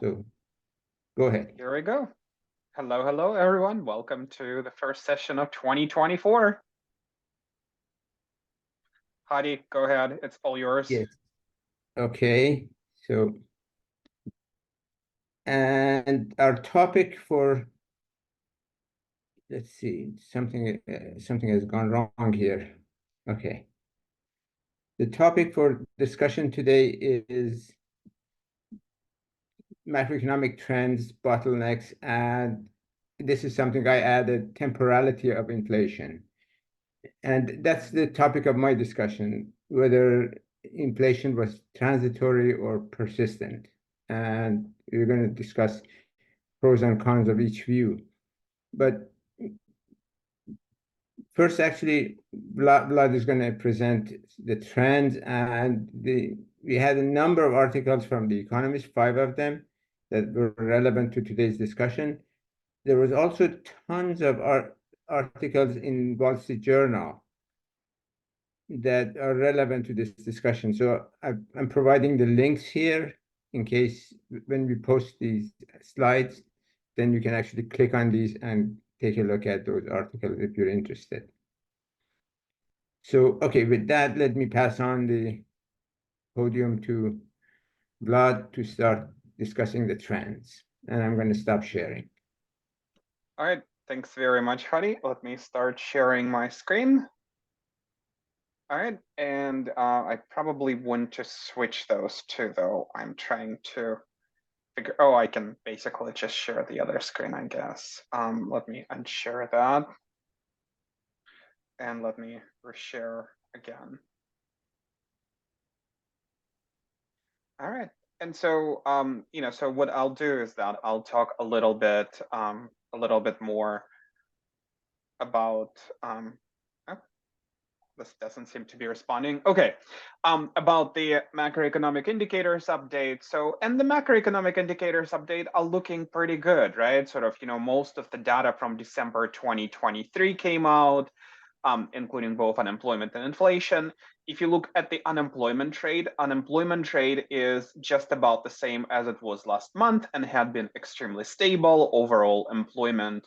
So go ahead. Here we go. Hello, hello, everyone. Welcome to the first session of 2024. Hadi, go ahead. It's all yours. Yes. Okay. So, and our topic for, let's see, something has gone wrong here. Okay. The topic for discussion today is macroeconomic trends, bottlenecks, and this is something I added, temporality of inflation. And that's the topic of my discussion, whether inflation was transitory or persistent. And we're going to discuss pros and cons of each view. But first, actually, Vlad is going to present the trends, and we had a number of articles from The Economist, 5 of them, that were relevant to today's discussion. There was also tons of articles in Wall Street Journal that are relevant to this discussion. So I'm providing the links here in case when we post these slides, then you can actually click on these and take a look at those articles if you're interested. So, okay, with that, let me pass on the podium to Vlad to start discussing the trends. And I'm going to stop sharing. All right. Thanks very much, Hadi. Let me start sharing my screen. All right. And I probably want to switch those two, though. I'm trying to figure. Oh, I can basically just share the other screen, I guess. Let me unshare that. And let me reshare again. All right. And so, so what I'll do is that I'll talk a little bit more about, oh, this doesn't seem to be responding. Okay, about the macroeconomic indicators update. So, and the macroeconomic indicators update are looking pretty good, right? Sort of, most of the data from December 2023 came out, including both unemployment and inflation. If you look at the unemployment rate is just about the same as it was last month and had been extremely stable. Overall employment,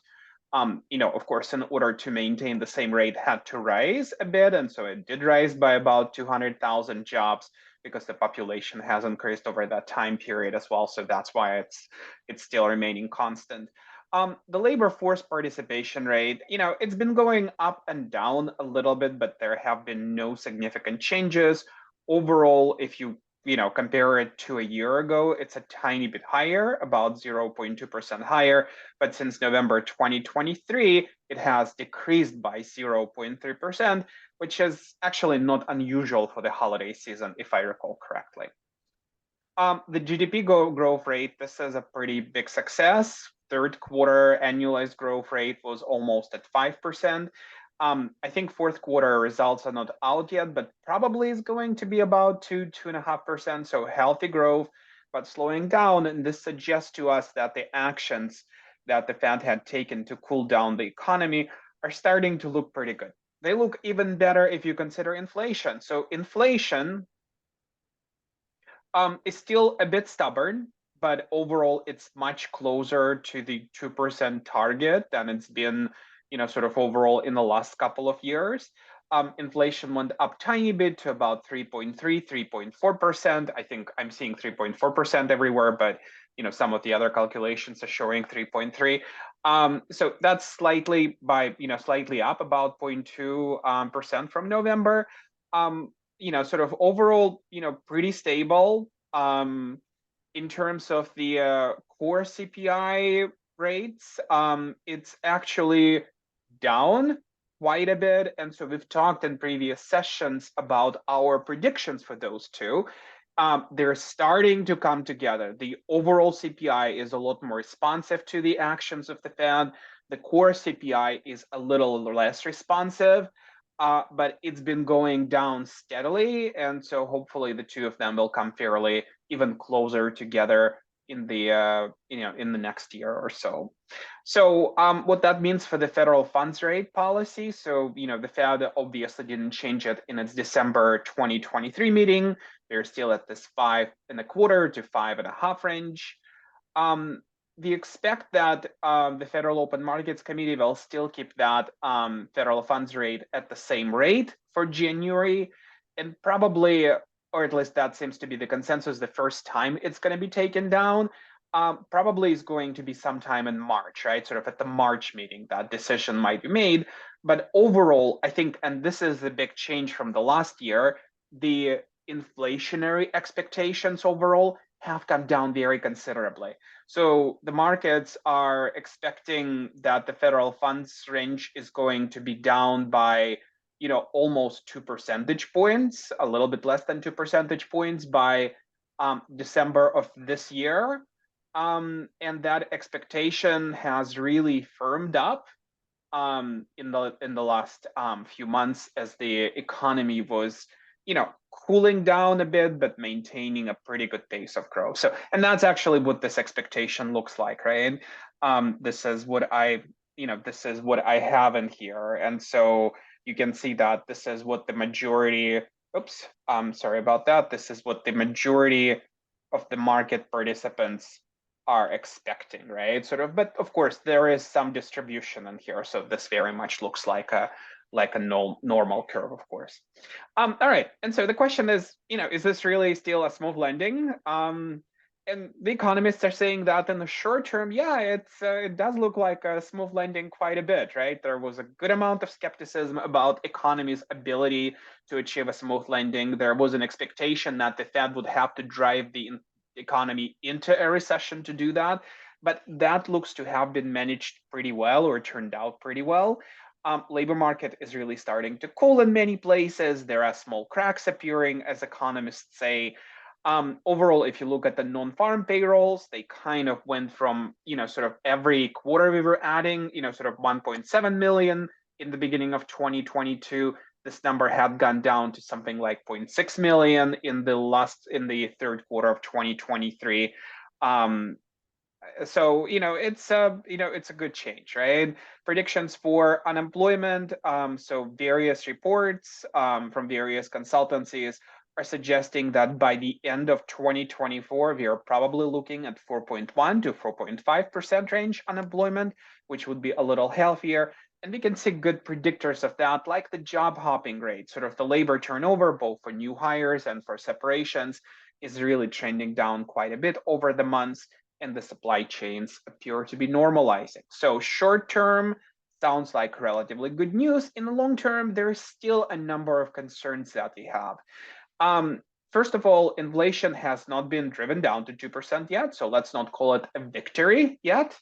of course, in order to maintain the same rate, had to rise a bit. And so it did rise by about 200,000 jobs because the population has increased over that time period as well. So that's why it's still remaining constant. The labor force participation rate, it's been going up and down a little bit, but there have been no significant changes. Overall, if you compare it to a year ago, it's a tiny bit higher, about 0.2% higher. But since November 2023, it has decreased by 0.3%, which is actually not unusual for the holiday season, if I recall correctly. The GDP growth rate, this is a pretty big success. Third quarter annualized growth rate was almost at 5%. I think fourth quarter results are not out yet, but probably is going to be about 2.5%. So healthy growth, but slowing down. And this suggests to us that the actions that the Fed had taken to cool down the economy are starting to look pretty good. They look even better if you consider inflation. So inflation is still a bit stubborn, but overall it's much closer to the 2% target than it's been, sort of overall in the last couple of years. Inflation went up tiny bit to about 3.3, 3.4%. I think I'm seeing 3.4% everywhere, but some of the other calculations are showing 3.3. So that's slightly up about 0.2% from November. Sort of overall, pretty stable. In terms of the core CPI rates, it's actually down quite a bit. And so we've talked in previous sessions about our predictions for those two. They're starting to come together. The overall CPI is a lot more responsive to the actions of the Fed. The core CPI is a little less responsive. But it's been going down steadily, and so hopefully the two of them will come fairly even closer together in the in the next year or so. So what that means for the federal funds rate policy. So the Fed obviously didn't change it in its December 2023 meeting. They're still at this 5.25 to 5.5 range. we expect that the Federal Open Markets Committee will still keep that federal funds rate at the same rate for January, and probably, or at least that seems to be the consensus, the first time it's going to be taken down probably is going to be sometime in March, right? Sort of at the March meeting, that decision might be made. But overall, I think, and this is the big change from the last year, the inflationary expectations overall have come down very considerably. So the markets are expecting that the federal funds range is going to be down by, almost 2 percentage points, a little bit less than 2 percentage points by December of this year. And that expectation has really firmed up in the last few months as the economy was, cooling down a bit, but maintaining a pretty good pace of growth. So, and that's actually what this expectation looks like, right? This is what this is what I have in here, and so you can see that this is what the majority. Oops, sorry about that. This is what the majority of the market participants are expecting, right? Sort of, but of course there is some distribution in here, so this very much looks like a normal curve, of course. All right, and so the question is, is this really still a smooth landing? And the economists are saying that in the short term, yeah, it does look like a smooth landing quite a bit, right? There was a good amount of skepticism about economy's ability to achieve a smooth landing. There was an expectation that the Fed would have to drive the economy into a recession to do that, but that looks to have been managed pretty well, or turned out pretty well. Labor market is really starting to cool in many places. There are small cracks appearing, as economists say. Overall, if you look at the non-farm payrolls, they kind of went from, sort of every quarter we were adding, sort of 1.7 million in the beginning of 2022. This number had gone down to something like 0.6 million in the third quarter of 2023. So it's a good change, right? Predictions for unemployment. So various reports from various consultancies are suggesting that by the end of 2024, we are probably looking at 4.1 to 4.5% range unemployment, which would be a little healthier. And we can see good predictors of that, like the job hopping rate, sort of the labor turnover, both for new hires and for separations, is really trending down quite a bit over the months, and the supply chains appear to be normalizing. So short term sounds like relatively good news. In the long term, there is still a number of concerns that we have. First of all, inflation has not been driven down to 2% yet, so let's not call it a victory yet.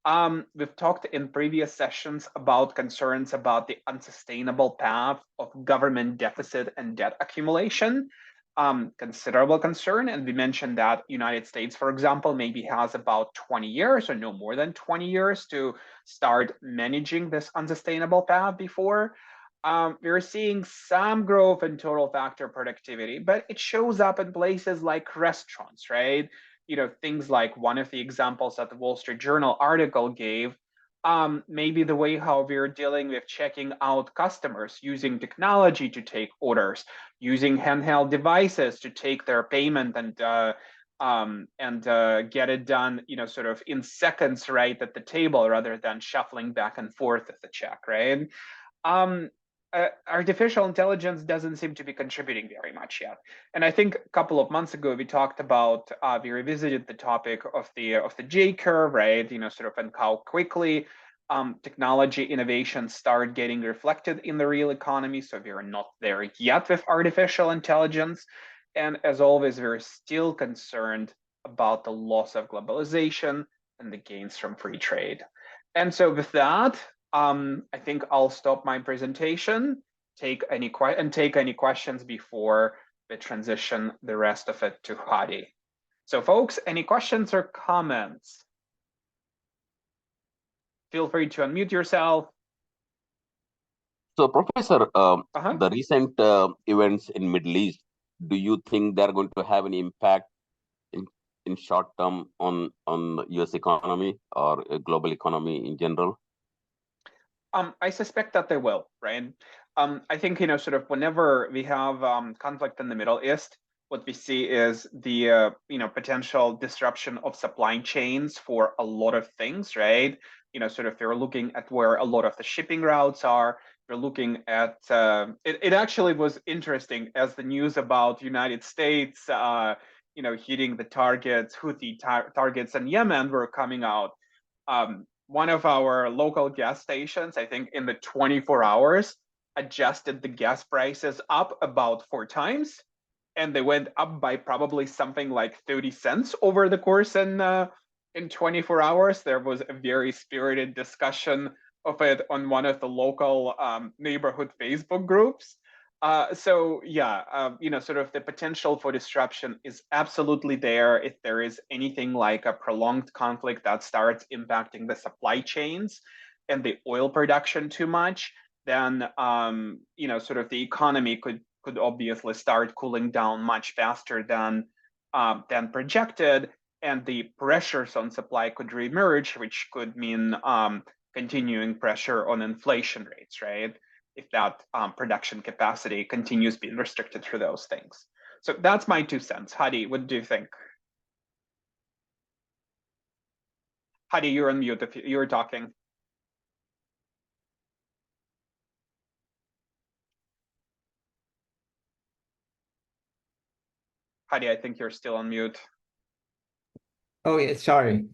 We've talked in previous sessions about concerns about the unsustainable path of government deficit and debt accumulation. Considerable concern, and we mentioned that United States, for example, maybe has about 20 years or no more than 20 years to start managing this unsustainable path before. We're seeing some growth in total factor productivity, but it shows up in places like restaurants, right? Things like one of the examples that the Wall Street Journal article gave, maybe the way how we're dealing with checking out customers, using technology to take orders, using handheld devices to take their payment and get it done, sort of in seconds, right at the table, rather than shuffling back and forth with the check, right? Artificial intelligence doesn't seem to be contributing very much yet. And I think a couple of months ago we talked about, we revisited the topic of the J curve, right? Sort of, and how quickly technology innovations start getting reflected in the real economy. So we are not there yet with artificial intelligence. And as always, we're still concerned about the loss of globalization and the gains from free trade. And so with that, I think I'll stop my presentation, take any questions before we transition the rest of it to Hadi. So folks, any questions or comments? Feel free to unmute yourself. So, Professor, the recent events in Middle East, do you think they're going to have any impact in short term on U.S. economy or global economy in general? I suspect that they will, right? I think, sort of whenever we have conflict in the Middle East, what we see is the potential disruption of supply chains for a lot of things, right? Sort of you're looking at where a lot of the shipping routes are. You're looking at it actually was interesting as the news about United States hitting the targets, Houthi targets in Yemen were coming out. One of our local gas stations, I think in the 24 hours, adjusted the gas prices up about 4 times, and they went up by probably something like 30 cents over the course in 24 hours. There was a very spirited discussion of it on one of the local neighborhood Facebook groups. So yeah, sort of the potential for disruption is absolutely there. If there is anything like a prolonged conflict that starts impacting the supply chains and the oil production too much, then sort of the economy could obviously start cooling down much faster than projected, and the pressures on supply could reemerge, which could mean continuing pressure on inflation rates, right? If that production capacity continues being restricted through those things. So that's my 2 cents. Hadi, what do you think? Hadi, you're on mute if you're talking. Hadi, I think you're still on mute. Oh yeah, sorry.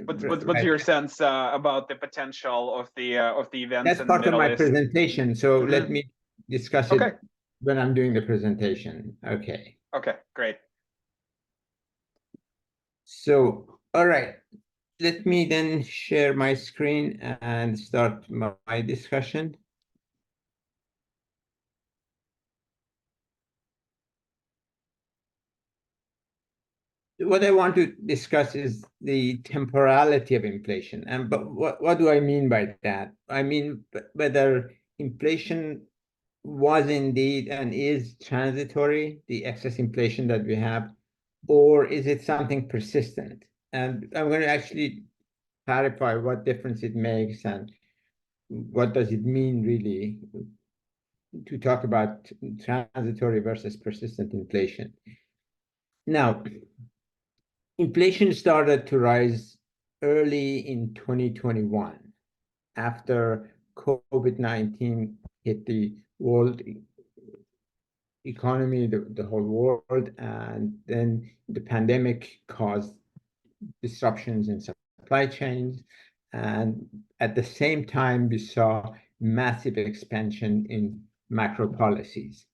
What's your sense about the potential of the events? That's in part the of Middle my East? presentation, so let me discuss it when I'm doing the presentation. Okay. Okay, great. So, all right, let me then share my screen and start my discussion. What I want to discuss is the temporality of inflation. But what do I mean by that? I mean whether inflation was indeed and is transitory, the excess inflation that we have, or is it something persistent? And I'm going to actually clarify what difference it makes and what does it mean really to talk about transitory versus persistent inflation. Now, inflation started to rise early in 2021 after COVID-19 hit the world economy, the whole world, and then the pandemic caused disruptions in supply chains. And at the same time, we saw massive expansion in macro policies.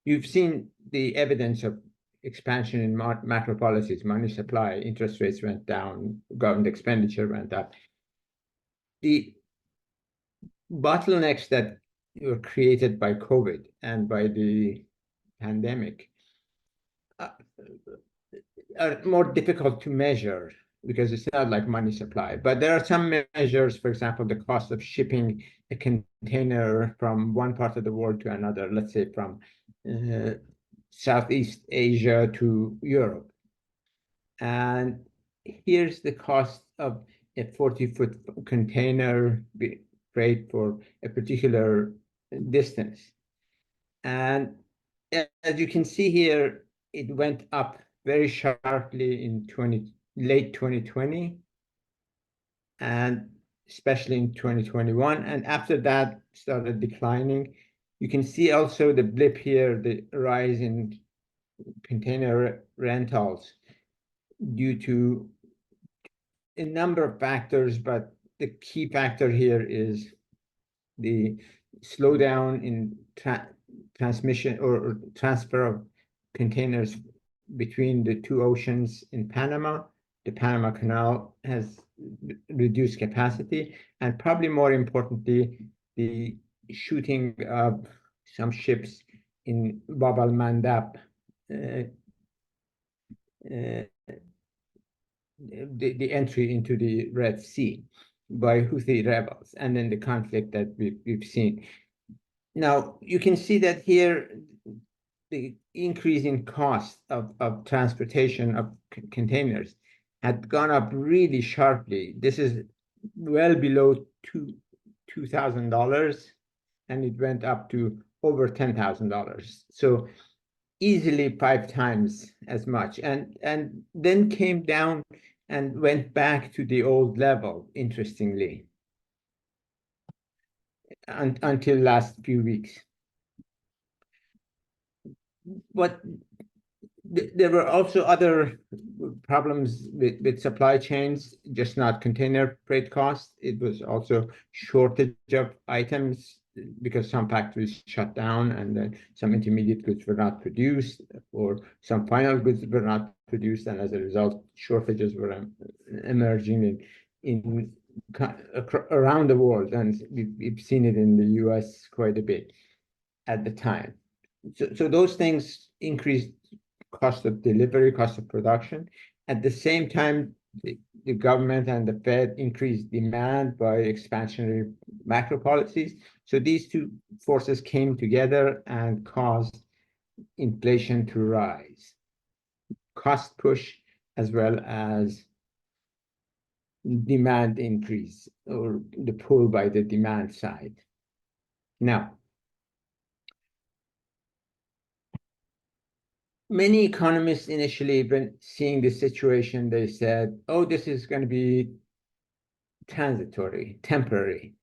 You've seen the evidence of expansion in macro policies, money supply, interest rates went down, government expenditure went up. The bottlenecks that were created by COVID and by the pandemic are more difficult to measure because it's not like money supply. But there are some measures, for example, the cost of shipping a container from one part of the world to another, let's say from Southeast Asia to Europe. And here's the cost of a 40-foot container freight for a particular distance. And as you can see here, it went up very sharply in late 2020, and especially in 2021. And after that, started declining. You can see also the blip here, the rise in container rentals due to a number of factors, but the key factor here is the slowdown in transmission or transfer of containers between the two oceans in Panama. The Panama Canal has reduced capacity, and probably more importantly, the shooting of some ships in Bab al-Mandab, the entry into the Red Sea by Houthi rebels, and then the conflict that we've seen. Now, you can see that here, the increase in cost of transportation of containers had gone up really sharply. This is well below $2,000, and it went up to over $10,000. So easily 5 times as much, and then came down and went back to the old level, interestingly, until last few weeks. But there were also other problems with supply chains, just not container freight costs. It was also shortage of items because some factories shut down and then some intermediate goods were not produced, or some final goods were not produced, and as a result, shortages were emerging in around the world, and we've seen it in the US quite a bit at the time. So those things increased cost of delivery, cost of production. At the same time, the government and the Fed increased demand by expansionary macro policies. So these two forces came together and caused inflation to rise. Cost push as well as demand increase, or the pull by the demand side. Now, many economists initially, when seeing the situation, they said, oh, this is going to be transitory, temporary,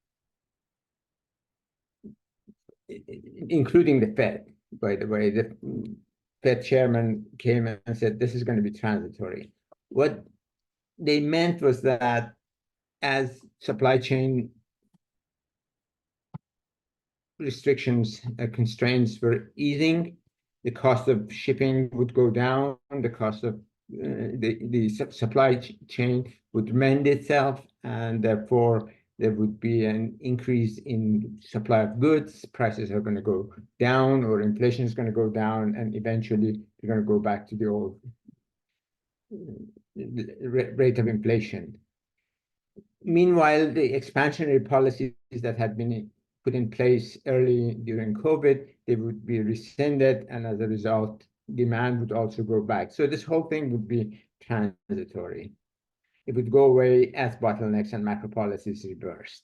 including the Fed, by the way. The Fed chairman came and said, this is going to be transitory. What they meant was that as supply chain restrictions, constraints were easing, the cost of shipping would go down, the cost of the supply chain would mend itself, and therefore there would be an increase in supply of goods. Prices are going to go down, or inflation is going to go down, and eventually they're going to go back to the old rate of inflation. Meanwhile, the expansionary policies that had been put in place early during COVID, they would be rescinded, and as a result, demand would also go back. So this whole thing would be transitory. It would go away as bottlenecks and macro policies reversed.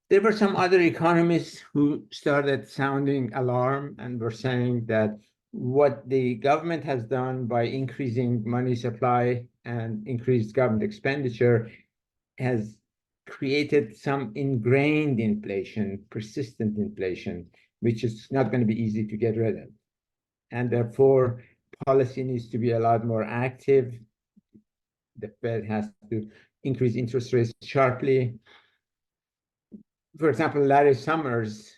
There were some other economists who started sounding alarm and were saying that what the government has done by increasing money supply and increased government expenditure has created some ingrained inflation, persistent inflation, which is not going to be easy to get rid of. And therefore, policy needs to be a lot more active. The Fed has to increase interest rates sharply. For example, Larry Summers,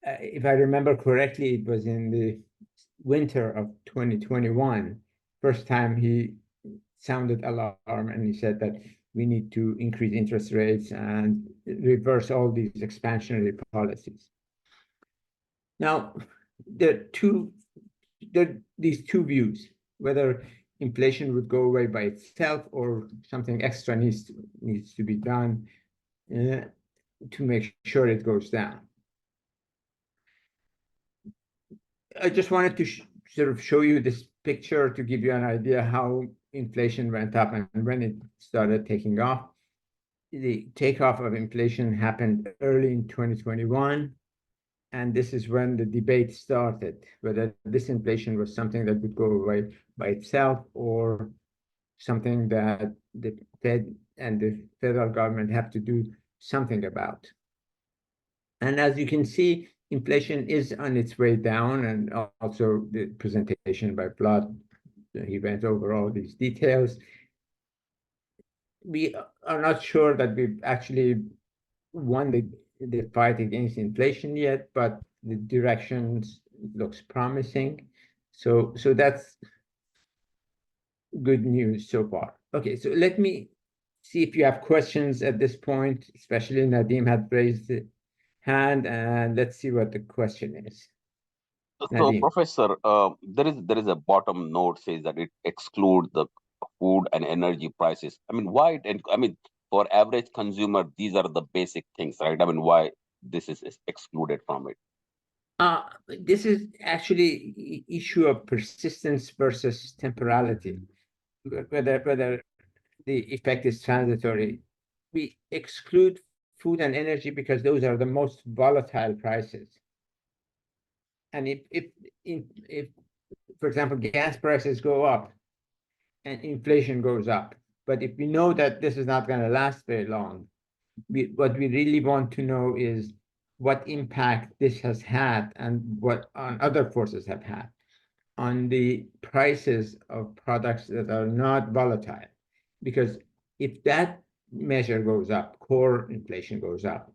if I remember correctly, it was in the winter of 2021, first time he sounded alarm, and he said that we need to increase interest rates and reverse all these expansionary policies. Now, there are these two views, whether inflation would go away by itself or something extra needs to be done to make sure it goes down. I just wanted to sort of show you this picture to give you an idea how inflation went up and when it started taking off. The takeoff of inflation happened early in 2021, and this is when the debate started, whether this inflation was something that would go away by itself or something that the Fed and the federal government have to do something about. And as you can see, inflation is on its way down, and also the presentation by Vlad, he went over all these details. We are not sure that we've actually won the fight against inflation yet, but the direction looks promising. So that's good news so far. Okay, so let me see if you have questions at this point, especially Nadim had raised the hand, and let's see what the question is. So, Nadim. Professor, there is a bottom note says that it excludes the food and energy prices. I mean, why? And I mean, for average consumer, these are the basic things, right? I mean, why this is excluded from it? This is actually issue of persistence versus temporality. Whether the effect is transitory. We exclude food and energy because those are the most volatile prices. And if for example, gas prices go up and inflation goes up, but if we know that this is not going to last very long, what we really want to know is what impact this has had and what on other forces have had on the prices of products that are not volatile. Because if that measure goes up, core inflation goes up,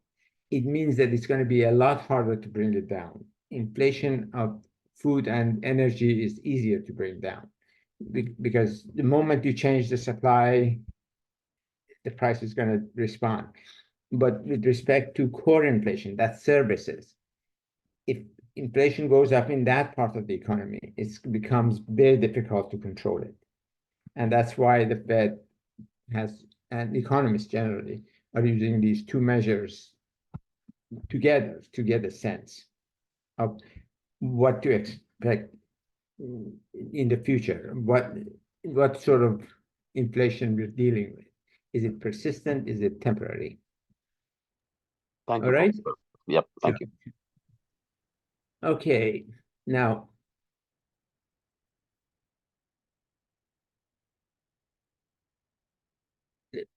it means that it's going to be a lot harder to bring it down. Inflation of food and energy is easier to bring down because the moment you change the supply, the price is going to respond. But with respect to core inflation, that's services, if inflation goes up in that part of the economy, it becomes very difficult to control it. And that's why the Fed has, and economists generally, are using these two measures together to get a sense of what to expect in the future, what sort of inflation we're dealing with. Is it persistent? Is it temporary? Thank All you, right. Professor. Yep, thank you. Okay, now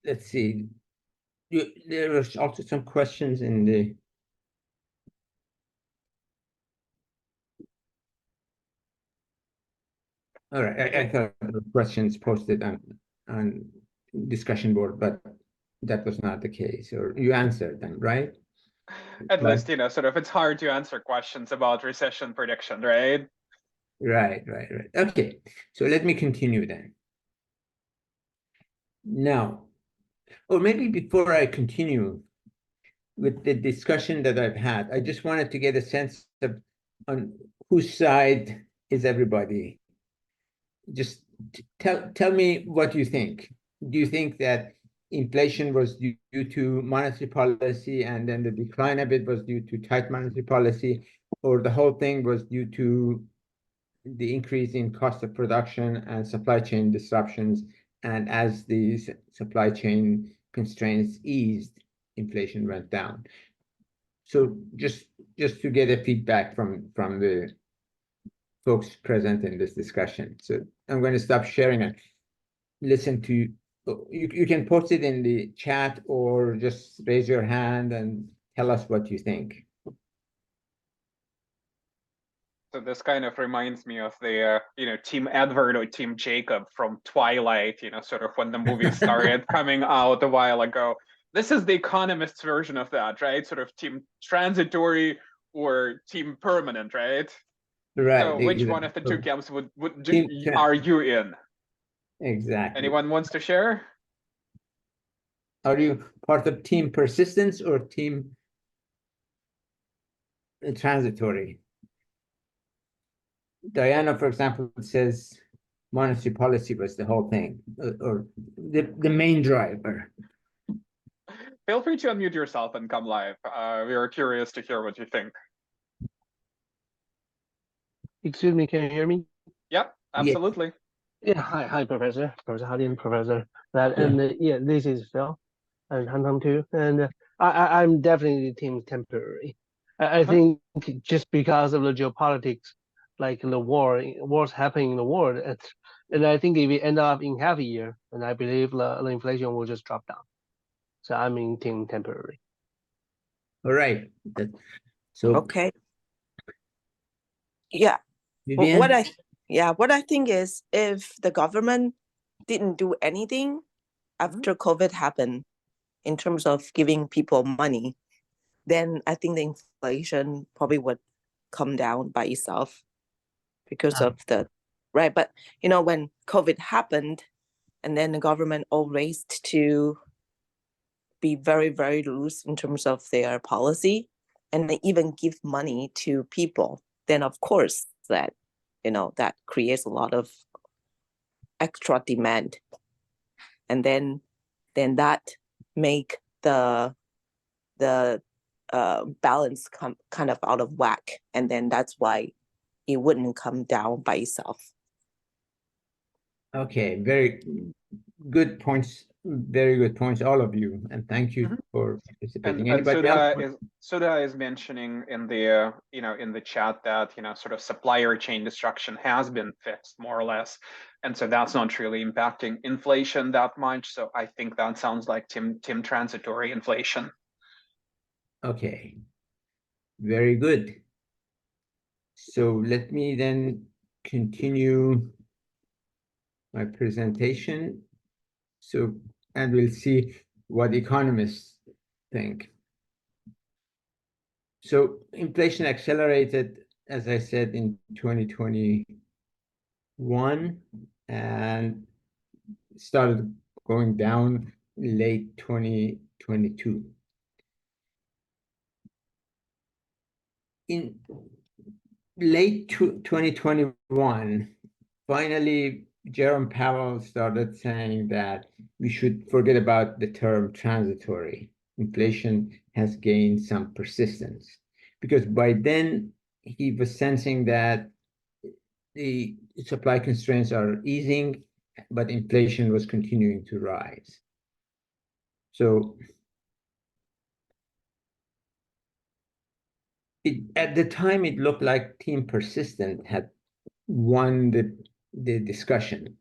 let's see. There was also some questions in the. All right, I thought there were questions posted on discussion board, but that was not the case, or you answered them, right? At Right. least, sort of it's hard to answer questions about recession prediction, right? Right. Okay, so let me continue then. Now, or maybe before I continue with the discussion that I've had, I just wanted to get a sense of on whose side is everybody. Just tell me what you think. Do you think that inflation was due to monetary policy and then the decline of it was due to tight monetary policy, or the whole thing was due to the increase in cost of production and supply chain disruptions, and as these supply chain constraints eased, inflation went down? So just to get a feedback from the folks present in this discussion. So I'm going to stop sharing and listen to you can post it in the chat or just raise your hand and tell us what you think. So this kind of reminds me of the Team Edward or Team Jacob from Twilight, sort of when the movie started coming out a while ago. This is the economist's version of that, right? Sort of team transitory or team permanent, right? Right. So which one of the two camps are you in? Exactly. Anyone wants to share? Are you part of team persistence or team transitory? Diana, for example, says monetary policy was the whole thing, or the main driver. Feel free to unmute yourself and come live. We are curious to hear what you think. Excuse me, can you hear me? Yep, absolutely. Yeah, hi, Professor Hardin, Professor. This is Phil, and Han too. And I'm definitely team temporary. I think just because of the geopolitics, like the wars happening in the world, and I think if we end up in half a year, and I believe the inflation will just drop down. So I'm in team temporary. All right. So okay. Yeah. Vivian? What I think is if the government didn't do anything after COVID happened in terms of giving people money, then I think the inflation probably would come down by itself because of the right. But when COVID happened and then the government all raced to be very, very loose in terms of their policy and they even give money to people, then of course that that creates a lot of extra demand, and then that make the balance come kind of out of whack, and then that's why it wouldn't come down by itself. Okay, very good points Very good points, all of you, and thank you for participating. And Anybody else? Sudha is mentioning in the in the chat that sort of supplier chain destruction has been fixed more or less, and so that's not really impacting inflation that much. So I think that sounds like Tim transitory inflation. Okay, very good. So let me then continue my presentation. So, and we'll see what economists think. So inflation accelerated, as I said, in 2021 and started going down late 2022. In late 2021, finally, Jerome Powell started saying that we should forget about the term transitory. Inflation has gained some persistence, because by then he was sensing that the supply constraints are easing, but inflation was continuing to rise. So at the time, it looked like Team Persistent had won the discussion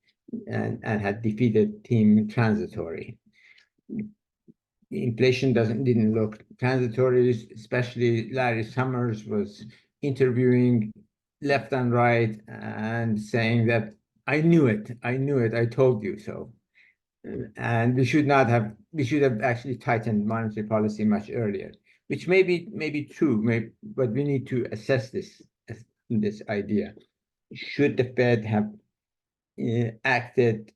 and had defeated Team Transitory. Inflation didn't look transitory, especially Larry Summers was interviewing left and right and saying that I knew it, I told you so. And we should have actually tightened monetary policy much earlier, which may be true, but we need to assess this idea. Should the Fed have acted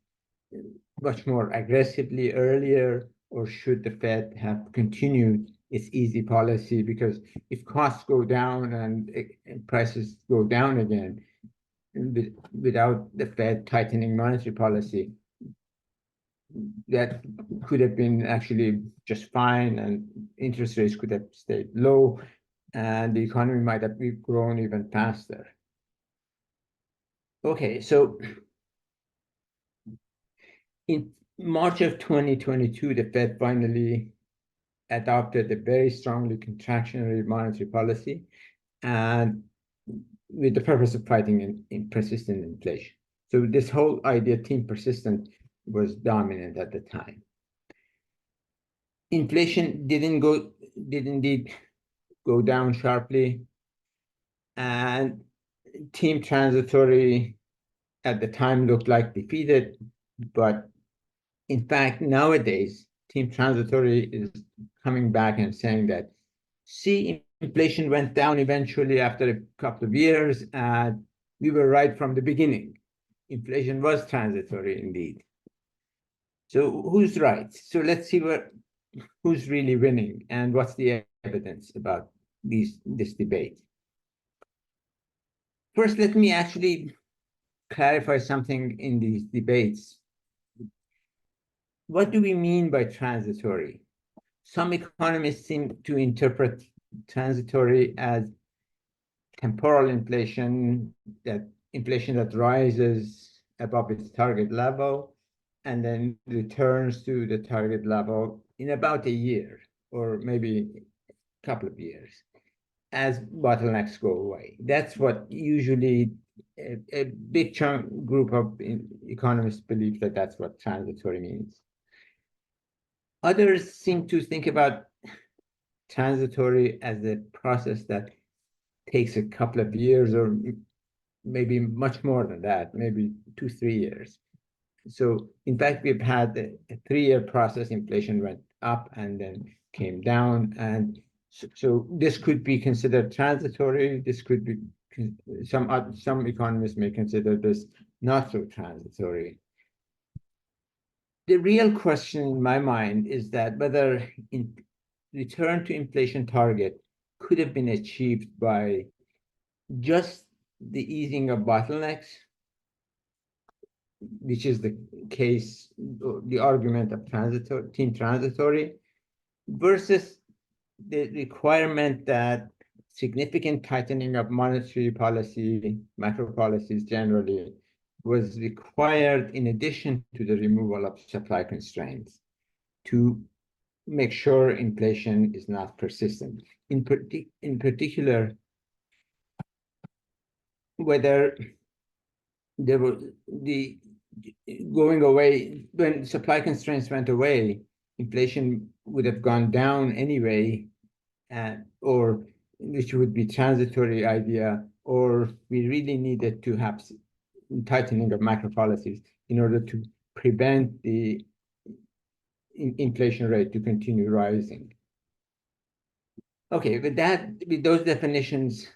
much more aggressively earlier, or should the Fed have continued its easy policy? Because if costs go down and prices go down again, without the Fed tightening monetary policy, that could have been actually just fine, and interest rates could have stayed low, and the economy might have grown even faster. Okay, so in March of 2022, the Fed finally adopted a very strongly contractionary monetary policy, and with the purpose of fighting in persistent inflation. So this whole idea, Team Persistent, was dominant at the time. Inflation did indeed go down sharply, and Team Transitory at the time looked like defeated, but in fact, nowadays, Team Transitory is coming back and saying that, see, inflation went down eventually after a couple of years, and we were right from the beginning. Inflation was transitory indeed. So who's right? So let's see who's really winning and what's the evidence about this debate. First, let me actually clarify something in these debates. What do we mean by transitory? Some economists seem to interpret transitory as temporal inflation, that inflation that rises above its target level and then returns to the target level in about a year or maybe a couple of years as bottlenecks go away. That's what usually a big group of economists believe that that's what transitory means. Others seem to think about transitory as a process that takes a couple of years or maybe much more than that, maybe 2-3 years. So in fact, we've had a 3-year process. Inflation went up and then came down. And so this could be considered transitory. This could be, some economists may consider this not so transitory. The real question in my mind is that whether return to inflation target could have been achieved by just the easing of bottlenecks, which is the case, the argument of Team Transitory, versus the requirement that significant tightening of monetary policy, macro policies generally, was required in addition to the removal of supply constraints to make sure inflation is not persistent. In particular, whether there was the going away, when supply constraints went away, inflation would have gone down anyway, or which would be transitory idea, or we really needed to have tightening of macro policies in order to prevent the inflation rate to continue rising. Okay, with those definitions,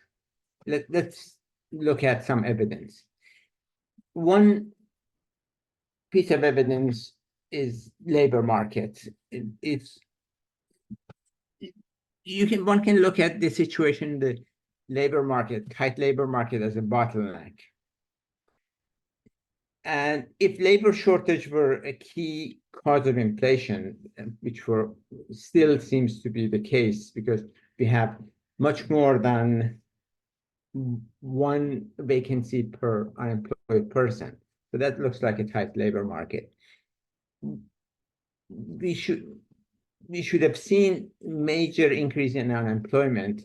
let's look at some evidence. One piece of evidence is labor markets. One can look at the situation, the labor market, tight labor market, as a bottleneck. And if labor shortage were a key cause of inflation, which still seems to be the case, because we have much more than one vacancy per unemployed person. So that looks like a tight labor market. We should have seen major increase in unemployment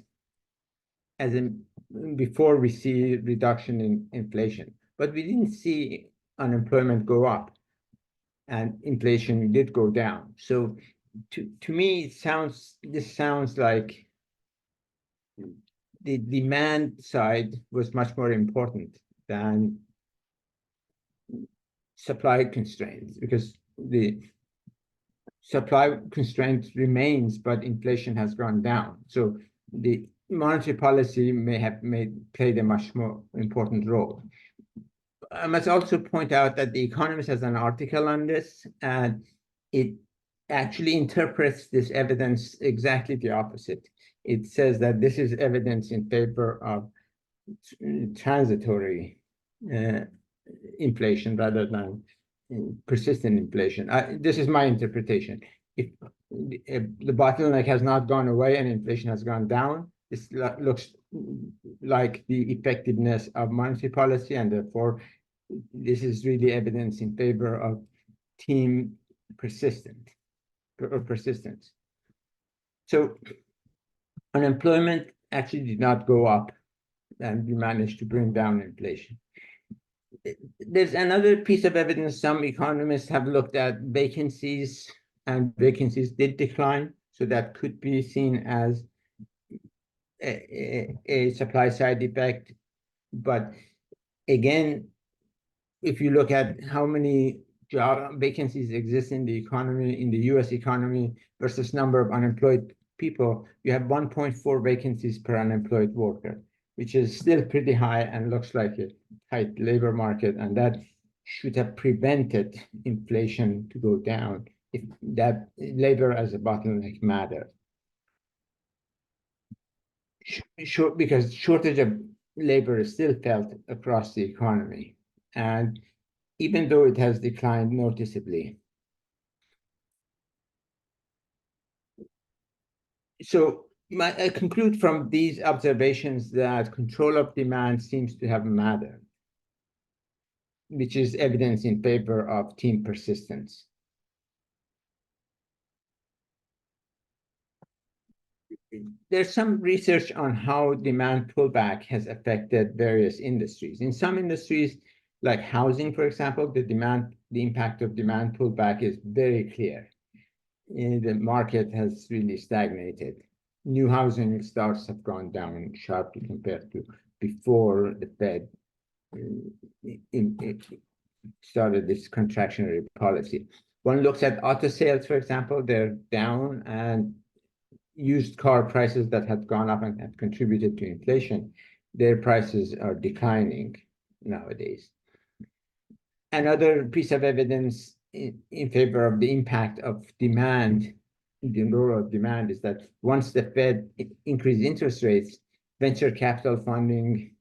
before we see reduction in inflation. But we didn't see unemployment go up, and inflation did go down. So to me, this sounds like the demand side was much more important than supply constraints, because the supply constraint remains, but inflation has gone down. So the monetary policy may have played a much more important role. I must also point out that The Economist has an article on this, and it actually interprets this evidence exactly the opposite. It says that this is evidence in favor of transitory inflation rather than persistent inflation. This is my interpretation. If the bottleneck has not gone away and inflation has gone down, this looks like the effectiveness of monetary policy, and therefore this is really evidence in favor of team persistence. So unemployment actually did not go up, and we managed to bring down inflation. There's another piece of evidence. Some economists have looked at vacancies, and vacancies did decline. So that could be seen as a supply side effect. But again, if you look at how many job vacancies exist in the economy, in the US economy, versus number of unemployed people, you have 1.4 vacancies per unemployed worker, which is still pretty high and looks like a tight labor market, and that should have prevented inflation to go down if that labor as a bottleneck mattered. Because shortage of labor is still felt across the economy, and even though it has declined noticeably. So I conclude from these observations that control of demand seems to have mattered, which is evidence in favor of team persistence. There's some research on how demand pullback has affected various industries. In some industries, like housing, for example, the impact of demand pullback is very clear. The market has really stagnated. New housing starts have gone down sharply compared to before the Fed started this contractionary policy. One looks at auto sales, for example, they're down, and used car prices that had gone up and have contributed to inflation, their prices are declining nowadays. Another piece of evidence in favor of the impact of demand, the role of demand, is that once the Fed increased interest rates, venture capital funding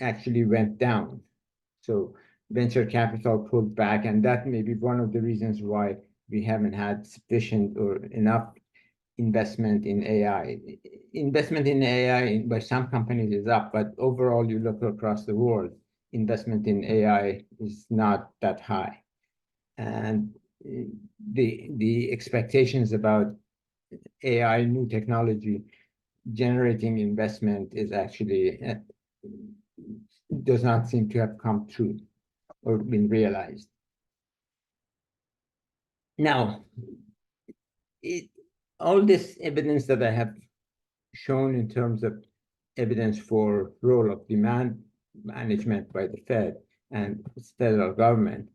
actually went down. So venture capital pulled back, and that may be one of the reasons why we haven't had sufficient or enough investment in AI. Investment in AI by some companies is up, but overall, you look across the world, investment in AI is not that high. And the expectations about AI, new technology, generating investment is actually does not seem to have come true or been realized. Now, all this evidence that I have shown in terms of evidence for role of demand management by the Fed and federal government,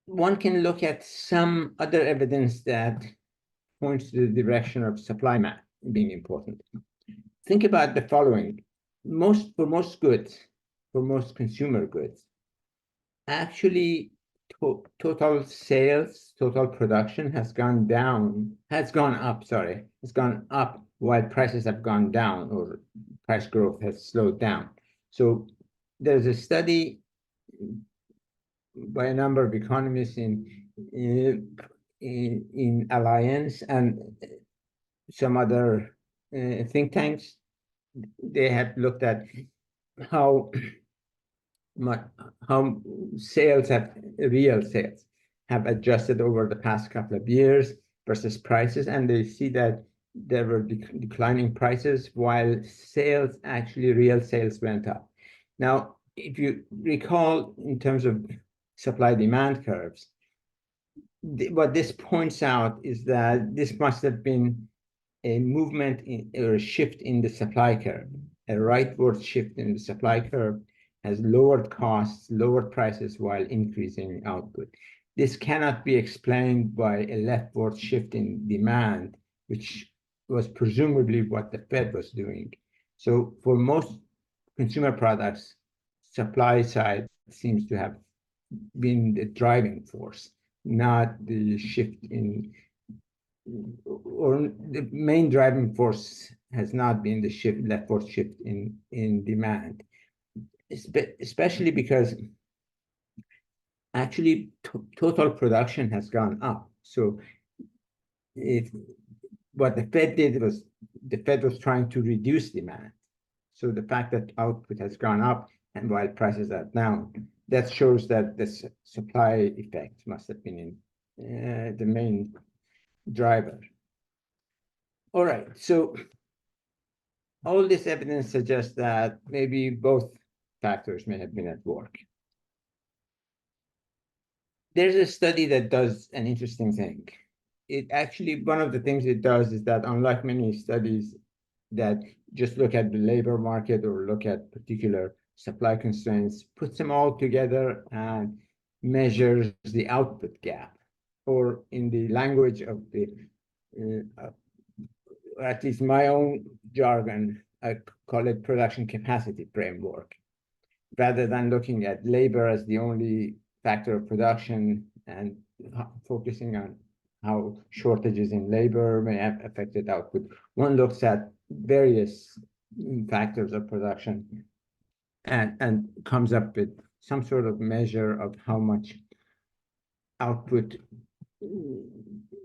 one can look at some other evidence that points to the direction of supply being important. Think about the following. For most goods, for most consumer goods, actually total sales, total production has gone up while prices have gone down, or price growth has slowed down. So there's a study by a number of economists in Alliance and some other think tanks. They have looked at how real sales have adjusted over the past couple of years versus prices, and they see that there were declining prices while real sales went up. Now, if you recall, in terms of supply-demand curves, what this points out is that this must have been a movement or a shift in the supply curve. A rightward shift in the supply curve has lowered costs, lowered prices while increasing output. This cannot be explained by a leftward shift in demand, which was presumably what the Fed was doing. So for most consumer products, supply side seems to have been the driving force, not the shift in, or the main driving force has not been the leftward shift in demand, especially because actually total production has gone up. So what the Fed did was, the Fed was trying to reduce demand. So the fact that output has gone up and while prices are down, that shows that this supply effect must have been in the main driver. All right, so all this evidence suggests that maybe both factors may have been at work. There's a study that does an interesting thing. One of the things it does is that, unlike many studies that just look at the labor market or look at particular supply constraints, puts them all together and measures the output gap, or in the language of the, or at least my own jargon, I call it production capacity framework. Rather than looking at labor as the only factor of production and focusing on how shortages in labor may have affected output, one looks at various factors of production and comes up with some sort of measure of how much output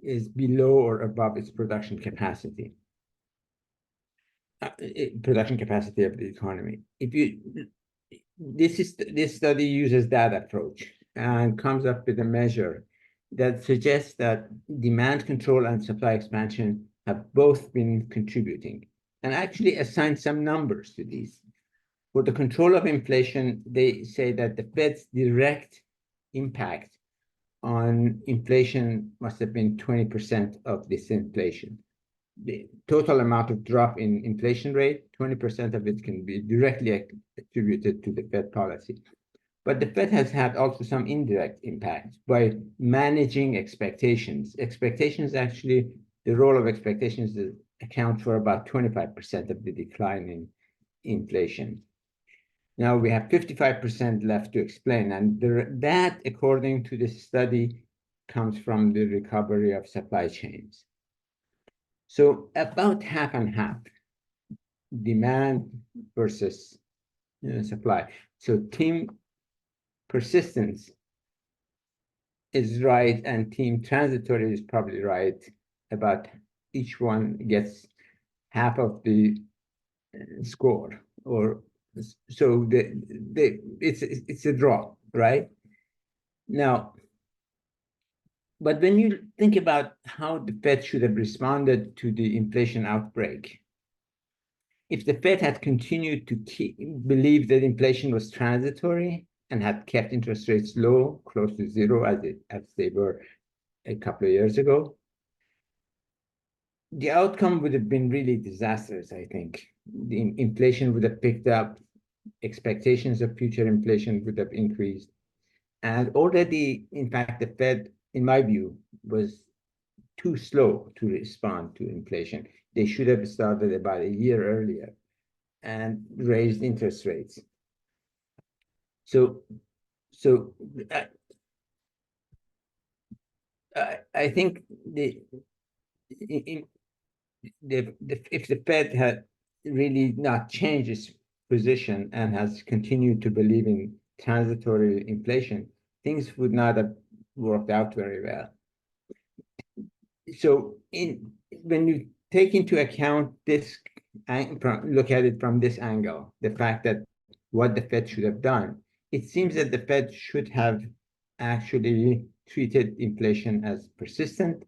is below or above its production capacity. Production capacity of the economy. This study uses that approach and comes up with a measure that suggests that demand control and supply expansion have both been contributing, and actually assign some numbers to these. For the control of inflation, they say that the Fed's direct impact on inflation must have been 20% of this inflation. The total amount of drop in inflation rate, 20% of it can be directly attributed to the Fed policy. But the Fed has had also some indirect impact by managing expectations. Expectations, actually, the role of expectations account for about 25% of the decline in inflation. Now we have 55% left to explain, and that, according to this study, comes from the recovery of supply chains. So about half and half, demand versus supply. So team persistence is right, and team transitory is probably right. About each one gets half of the score, or So it's a draw, right? Now, but when you think about how the Fed should have responded to the inflation outbreak, if the Fed had continued to believe that inflation was transitory and had kept interest rates low, close to zero, as they were a couple of years ago, the outcome would have been really disastrous, I think. The inflation would have picked up, expectations of future inflation would have increased. And already, in fact, the Fed, in my view, was too slow to respond to inflation. They should have started about a year earlier and raised interest rates. So I think if the Fed had really not changed its position and has continued to believe in transitory inflation, things would not have worked out very well. So when you take into account this, look at it from this angle, the fact that what the Fed should have done, it seems that the Fed should have actually treated inflation as persistent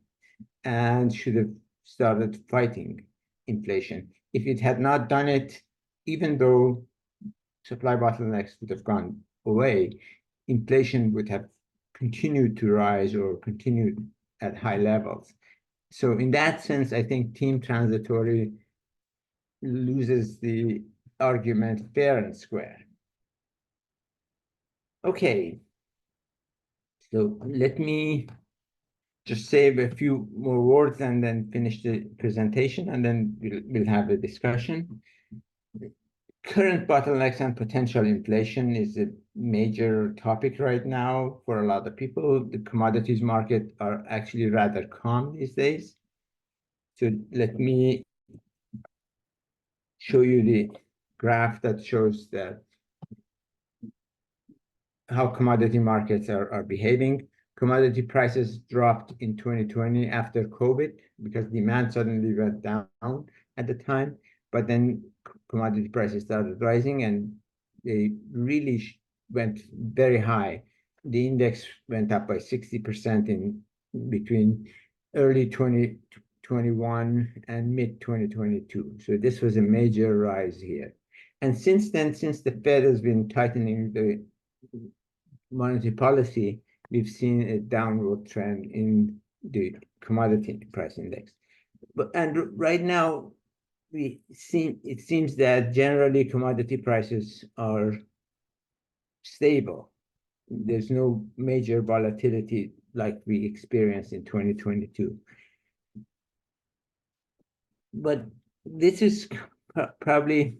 and should have started fighting inflation. If it had not done it, even though supply bottlenecks would have gone away, inflation would have continued to rise or continued at high levels. So in that sense, I think team transitory loses the argument fair and square. Okay, so let me just save a few more words and then finish the presentation, and then we'll have a discussion. Current bottlenecks and potential inflation is a major topic right now for a lot of people. The commodities market are actually rather calm these days. So let me show you the graph that shows that how commodity markets are behaving. Commodity prices dropped in 2020 after COVID because demand suddenly went down at the time, but then commodity prices started rising and they really went very high. The index went up by 60% in between early 2021 and mid 2022. So this was a major rise here. And since then, since the Fed has been tightening the monetary policy, we've seen a downward trend in the commodity price index. And right now, it seems that generally commodity prices are stable. There's no major volatility like we experienced in 2022. But this is probably,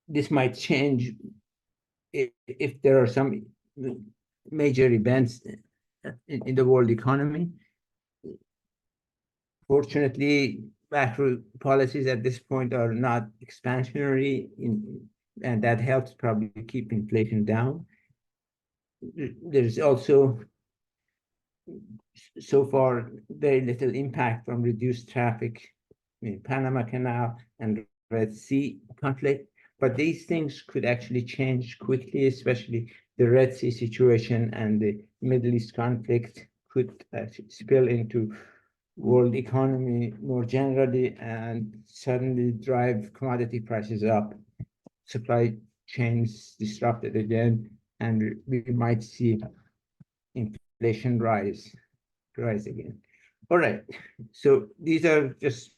this might change if there are some major events in the world economy. Fortunately, macro policies at this point are not expansionary, and that helps probably keep inflation down. There's also, so far, very little impact from reduced traffic in Panama Canal and Red Sea conflict. But these things could actually change quickly, especially the Red Sea situation and the Middle East conflict could spill into world economy more generally and suddenly drive commodity prices up, supply chains disrupted again, and we might see inflation rise again. All right, so these are just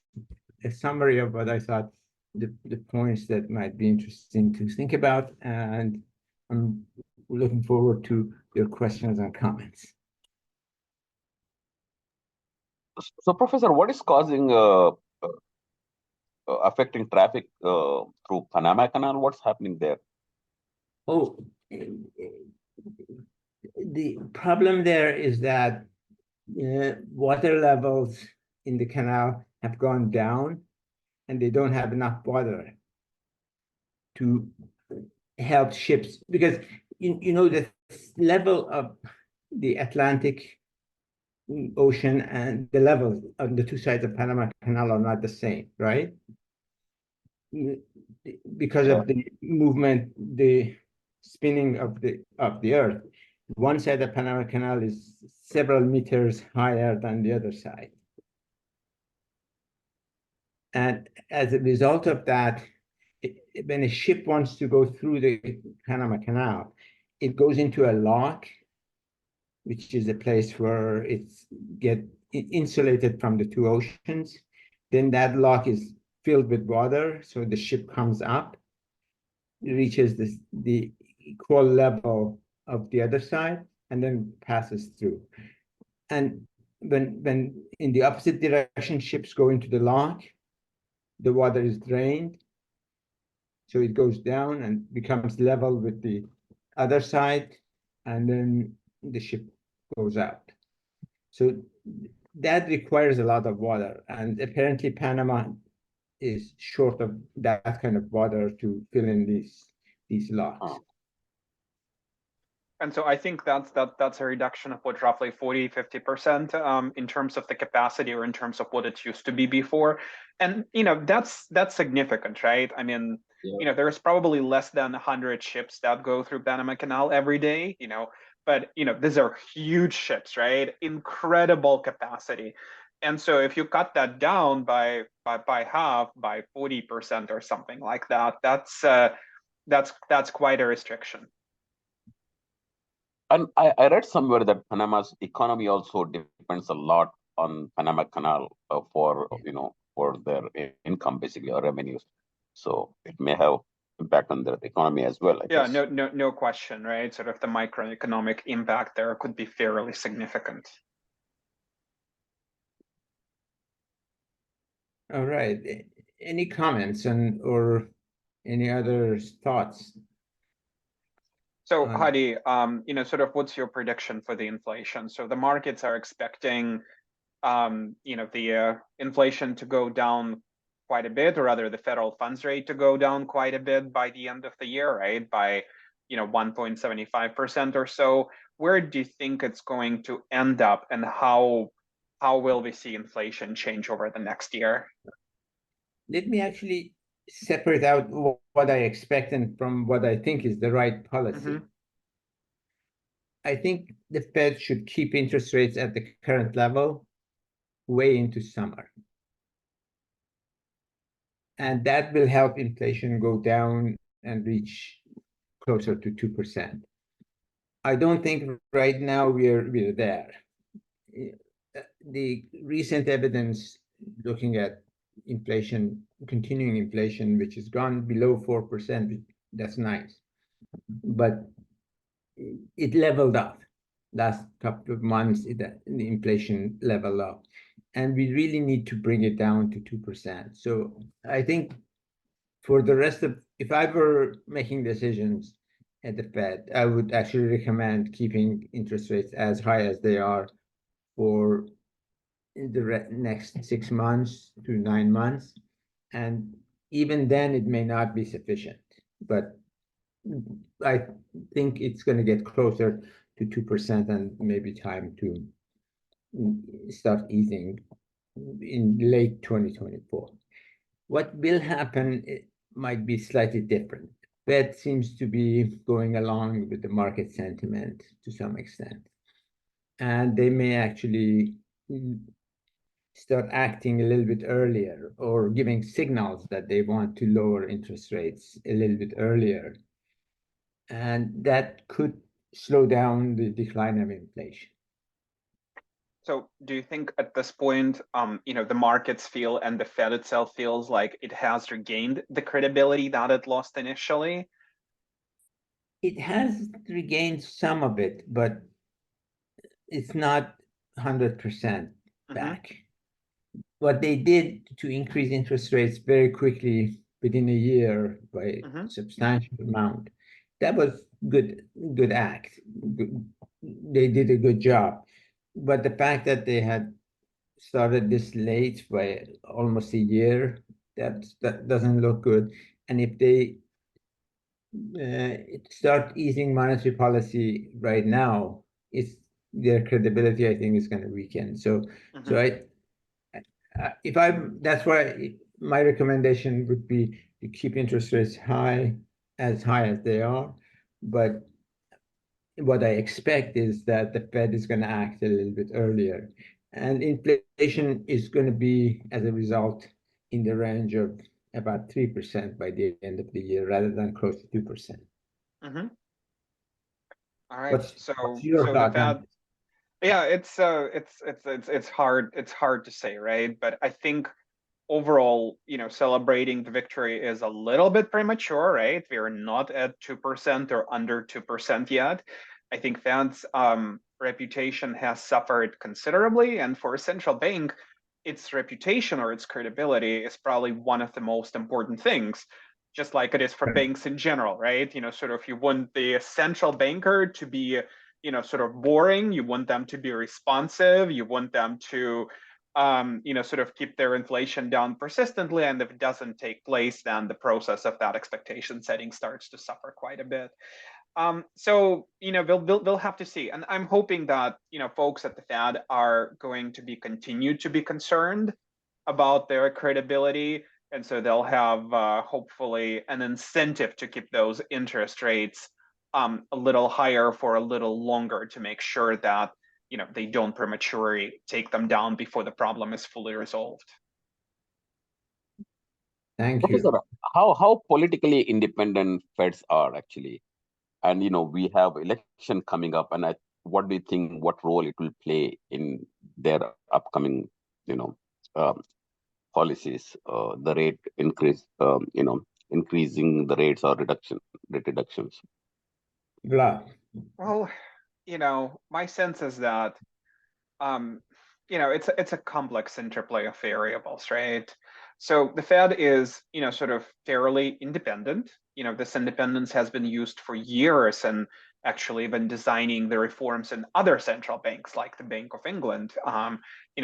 a summary of what I thought the points that might be interesting to think about, and I'm looking forward to your questions and comments. So, Professor, what is causing affecting traffic through Panama Canal? What's happening there? Oh, the problem there is that water levels in the canal have gone down, and they don't have enough water to help ships, because you know the level of the Atlantic Ocean and the levels on the two sides of Panama Canal are not the same, right? because of the movement, the spinning of the Earth. One side of Panama Canal is several meters higher than the other side. And as a result of that, when a ship wants to go through the Panama Canal, it goes into a lock, which is a place where it's insulated from the two oceans. Then that lock is filled with water, so the ship comes up, reaches the equal level of the other side, and then passes through. And when in the opposite direction, ships go into the lock, the water is drained, so it goes down and becomes level with the other side, and then the ship goes out. So that requires a lot of water, and apparently Panama is short of that kind of water to fill in these locks. And so I think that's a reduction of what, roughly 40-50% in terms of the capacity, or in terms of what it used to be before. And that's significant, right? I mean, there's probably less than 100 ships that go through Panama Canal every day, but these are huge ships, right? Incredible capacity. And so if you cut that down by half, by 40% or something like that, that's quite a restriction. And I read somewhere that Panama's economy also depends a lot on Panama Canal for their income, basically, or revenues. So it may have impact on their economy as well, I guess. No question, right? Sort of the microeconomic impact there could be fairly significant. All right. Any comments or any other thoughts? So Hadi, sort of what's your prediction for the inflation? So the markets are expecting, the inflation to go down quite a bit, or rather the federal funds rate to go down quite a bit by the end of the year, right? By 1.75% or so. Where do you think it's going to end up, and how will we see inflation change over the next year? Let me actually separate out what I expect and from what I think is the right policy. I think the Fed should keep interest rates at the current level way into summer. And that will help inflation go down and reach closer to 2%. I don't think right now we're there. The recent evidence looking at inflation, continuing inflation, which has gone below 4%, that's nice. But it leveled off. Last couple of months, the inflation leveled off. And we really need to bring it down to 2%. So I think for the rest of, if I were making decisions at the Fed, I would actually recommend keeping interest rates as high as they are for the next 6 months to 9 months. And even then, it may not be sufficient. But I think it's going to get closer to 2% and maybe time to start easing in late 2024. What will happen might be slightly different. Fed seems to be going along with the market sentiment to some extent. And they may actually start acting a little bit earlier, or giving signals that they want to lower interest rates a little bit earlier. And that could slow down the decline of inflation. So do you think at this point, the markets feel, and the Fed itself feels like it has regained the credibility that it lost initially? It has regained some of it, but it's not 100% back. What they did to increase interest rates very quickly within a year by a substantial amount, that was good act. They did a good job. But the fact that they had started this late by almost a year, that doesn't look good. And if they start easing monetary policy right now, their credibility, I think, is going to weaken. So that's why my recommendation would be to keep interest rates high as they are. But what I expect is that the Fed is going to act a little bit earlier. And inflation is going to be, as a result, in the range of about 3% by the end of the year, rather than close to 2%. Mm-hmm. All right. What's your so the thought on Fed, yeah, it's hard to say, right? But I think overall, celebrating the victory is a little bit premature, right? We're not at 2% or under 2% yet. I think Fed's reputation has suffered considerably, and for a central bank, its reputation or its credibility is probably one of the most important things, just like it is for banks in general, right? Sort of you want the central banker to be, sort of boring. You want them to be responsive. You want them to sort of keep their inflation down persistently. And if it doesn't take place, then the process of that expectation setting starts to suffer quite a bit. So we'll have to see, and I'm hoping that folks at the Fed are going to continue to be concerned about their credibility, and so they'll have hopefully an incentive to keep those interest rates a little higher for a little longer to make sure that they don't prematurely take them down before the problem is fully resolved. Thank Professor, you. how politically independent Feds are actually? And we have election coming up, and what do you think? What role it will play in their upcoming, policies? The rate increase, increasing the rates or rate reductions. Vlad. Well, my sense is that it's a complex interplay of variables, right? So the Fed is, sort of fairly independent. This independence has been used for years, and actually been designing the reforms in other central banks, like the Bank of England,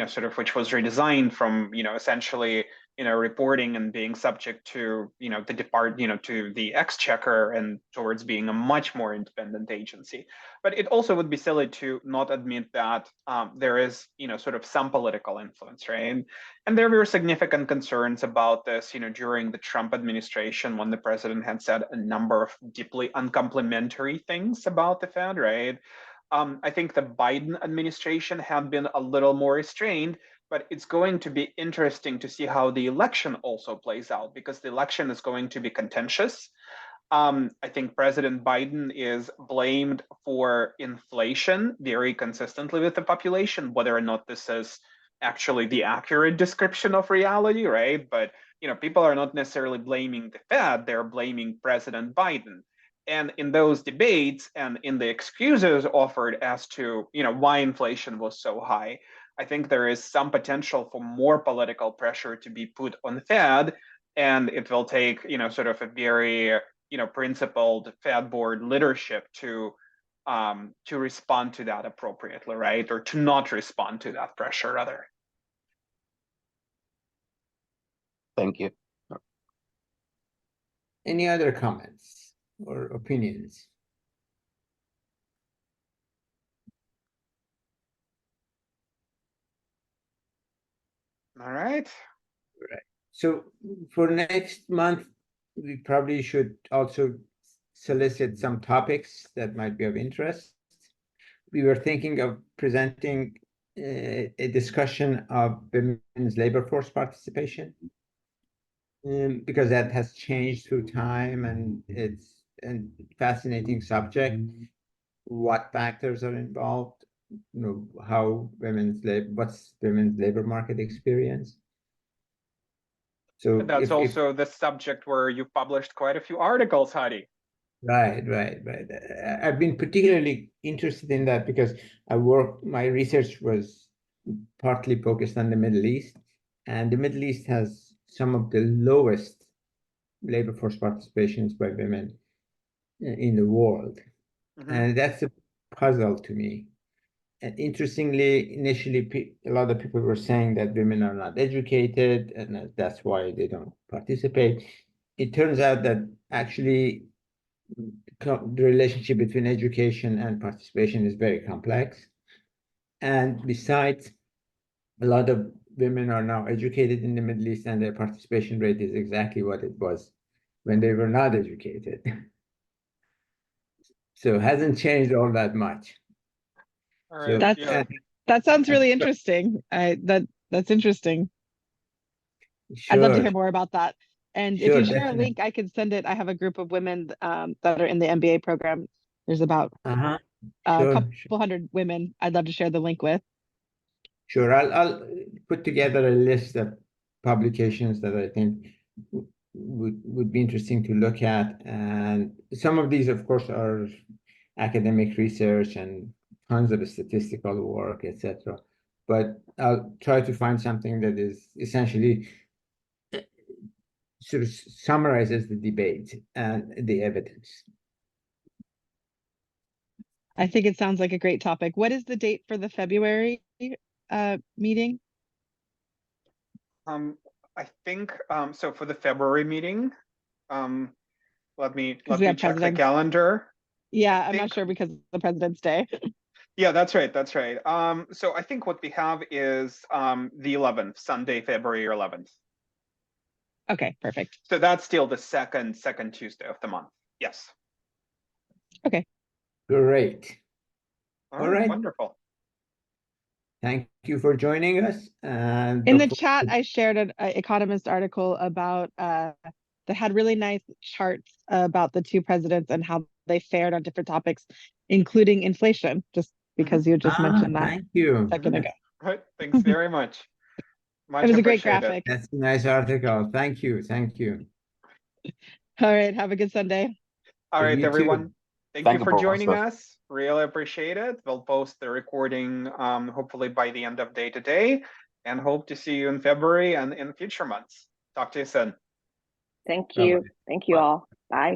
sort of which was redesigned from, essentially, reporting and being subject to, to the exchequer and towards being a much more independent agency. But it also would be silly to not admit that there is, sort of some political influence, right? And there were significant concerns about this, during the Trump administration, when the president had said a number of deeply uncomplimentary things about the Fed, right? I think the Biden administration had been a little more restrained, but it's going to be interesting to see how the election also plays out, because the election is going to be contentious. I think President Biden is blamed for inflation very consistently with the population, whether or not this is actually the accurate description of reality, right? But people are not necessarily blaming the Fed; they're blaming President Biden. And in those debates and in the excuses offered as to why inflation was so high, I think there is some potential for more political pressure to be put on the Fed, and it will take sort of a very principled Fed board leadership to respond to that appropriately, right? Or to not respond to that pressure, rather. Thank you. Any other comments or opinions? All right. Right. So for next month, we probably should also solicit some topics that might be of interest. We were thinking of presenting a discussion of women's labor force participation, because that has changed through time, and it's a fascinating subject. What factors are involved? How what's women's labor market experience? So And that's also the subject where you published quite a few articles, Hadi. Right. I've been particularly interested in that because my research was partly focused on the Middle East, and the Middle East has some of the lowest labor force participations by women in the world. Mm-hmm. And that's a puzzle to me. And interestingly, initially, a lot of people were saying that women are not educated, and that's why they don't participate. It turns out that actually the relationship between education and participation is very complex. And besides, a lot of women are now educated in the Middle East, and their participation rate is exactly what it was when they were not educated. So it hasn't changed all that much. All right. That's Yeah. that sounds really interesting. That's interesting. Sure. I'd love to hear more about that. And if Sure, you share a definitely. link, I can send it. I have a group of women that are in the MBA program. There's about Uh-huh. a Sure, couple sure. hundred women. I'd love to share the link with. Sure, I'll put together a list of publications that I think would be interesting to look at. And some of these, of course, are academic research and tons of statistical work, etc. But I'll try to find something that is essentially sort of summarizes the debate and the evidence. I think it sounds like a great topic. What is the date for the February meeting? I think so for the February meeting, let me Because we have check the presidents. calendar. Yeah, I'm not sure because of the President's Day. Yeah, that's right. That's right. So I think what we have is the 11th, Sunday, February 11th. Okay, perfect. So that's still the second Tuesday of the month. Yes. Okay. Great. All right. Wonderful. Thank you for joining us. And in the chat, I shared an Economist article about that had really nice charts about the two presidents and how they fared on different topics, including inflation, just because you just mentioned that thank you. a second ago. Right. Thanks very much. Much It was a great appreciated. graphic. That's a nice article. Thank you. Thank you. All right. Have a good Sunday. All right, You everyone. too. Thank Thank you you, for joining Professor. us. Really appreciate it. We'll post the recording hopefully by the end of day today, and hope to see you in February and in future months. Talk to you soon. Thank Bye-bye. you. Thank you all. Bye.